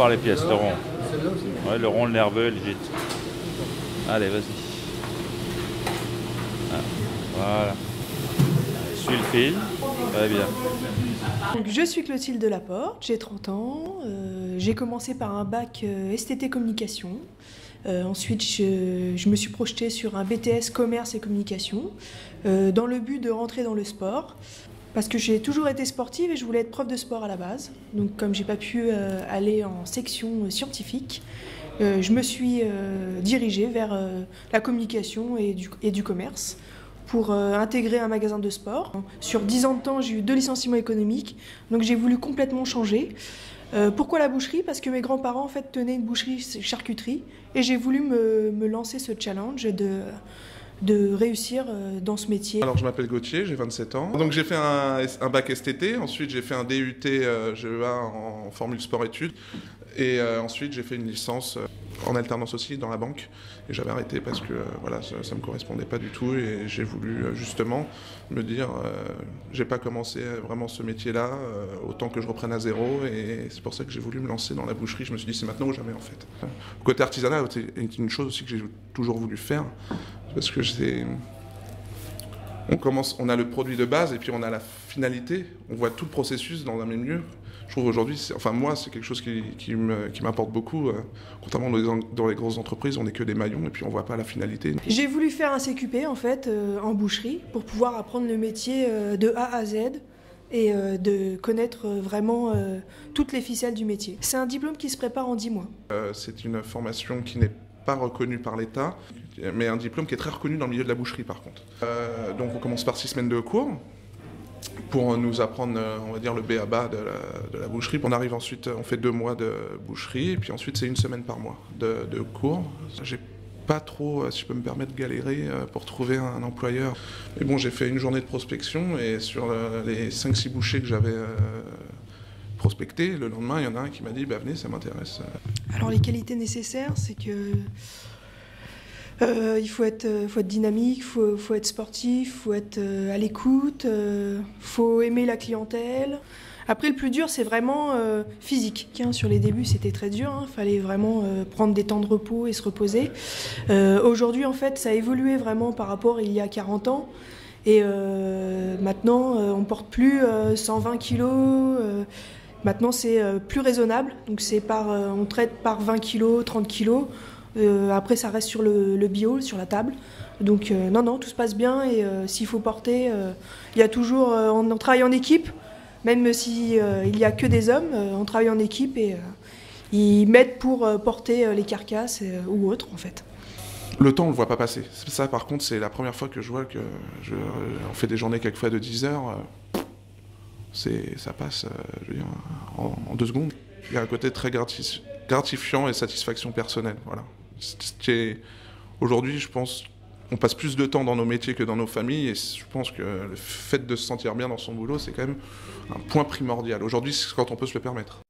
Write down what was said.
par les pièces, le rond. Ouais, le rond, le nerveux, le gîte. Allez, vas-y. Ah, voilà. Suis le fil. Très bien. Donc, je suis Clotilde Delaporte, j'ai 30 ans. J'ai commencé par un bac STT communication. Ensuite, je me suis projetée sur un BTS commerce et communication dans le but de rentrer dans le sport. Parce que j'ai toujours été sportive et je voulais être prof de sport à la base. Donc comme j'ai pas pu aller en section scientifique, je me suis dirigée vers la communication et du commerce pour intégrer un magasin de sport. Sur 10 ans de temps, j'ai eu 2 licenciements économiques, donc j'ai voulu complètement changer. Pourquoi la boucherie? Parce que mes grands-parents en fait, tenaient une boucherie-charcuterie et j'ai voulu me lancer ce challenge de réussir dans ce métier. Alors je m'appelle Gauthier, j'ai 27 ans. Donc j'ai fait un bac STT, ensuite j'ai fait un DUT GEA en formule sport-études et ensuite j'ai fait une licence en alternance aussi dans la banque et j'avais arrêté parce que voilà, ça me correspondait pas du tout et j'ai voulu justement me dire j'ai pas commencé vraiment ce métier-là, autant que je reprenne à zéro et c'est pour ça que j'ai voulu me lancer dans la boucherie. Je me suis dit c'est maintenant ou jamais en fait. Côté artisanat, c'est une chose aussi que j'ai toujours voulu faire. Parce que on a le produit de base et puis on a la finalité. On voit tout le processus dans un même lieu. Je trouve aujourd'hui, moi, c'est quelque chose qui m'apporte beaucoup. Contrairement dans les grosses entreprises, on n'est que des maillons et puis on voit pas la finalité. J'ai voulu faire un CQP en fait en boucherie pour pouvoir apprendre le métier de A à Z et de connaître vraiment toutes les ficelles du métier. C'est un diplôme qui se prépare en 10 mois. C'est une formation qui n'est pas reconnu par l'État, mais un diplôme qui est très reconnu dans le milieu de la boucherie par contre. Donc on commence par 6 semaines de cours pour nous apprendre, on va dire, le b.a.-ba de la boucherie. On arrive ensuite, on fait 2 mois de boucherie, et puis ensuite c'est 1 semaine par mois de cours. J'ai pas trop, si je peux me permettre, galéré pour trouver un employeur. Mais bon, j'ai fait une journée de prospection, et sur les 5-6 bouchers que j'avais prospecté, le lendemain, il y en a un qui m'a dit bah, venez, ça m'intéresse. Alors les qualités nécessaires, c'est que il faut être dynamique, faut être sportif, faut être à l'écoute, faut aimer la clientèle. Après, le plus dur, c'est vraiment physique. Sur les débuts, c'était très dur. Fallait vraiment prendre des temps de repos et se reposer. Aujourd'hui, en fait, ça a évolué vraiment par rapport à il y a 40 ans. Et maintenant, on porte plus 120 kilos. Maintenant, c'est plus raisonnable. Donc, on traite par 20 kilos, 30 kilos. Après, ça reste sur le bio, sur la table. Donc, non, tout se passe bien. Et s'il faut porter, il y a toujours. On travaille en équipe. Même si il n'y a que des hommes, on travaille en équipe et ils m'aident pour porter les carcasses ou autres, en fait. Le temps, on ne le voit pas passer. Ça, par contre, c'est la première fois que je vois on fait des journées quelquefois de 10 heures. Ça passe, je veux dire, en 2 secondes. Il y a un côté très gratifiant et satisfaction personnelle. Voilà. Aujourd'hui, je pense, on passe plus de temps dans nos métiers que dans nos familles, et je pense que le fait de se sentir bien dans son boulot, c'est quand même un point primordial. Aujourd'hui, c'est quand on peut se le permettre.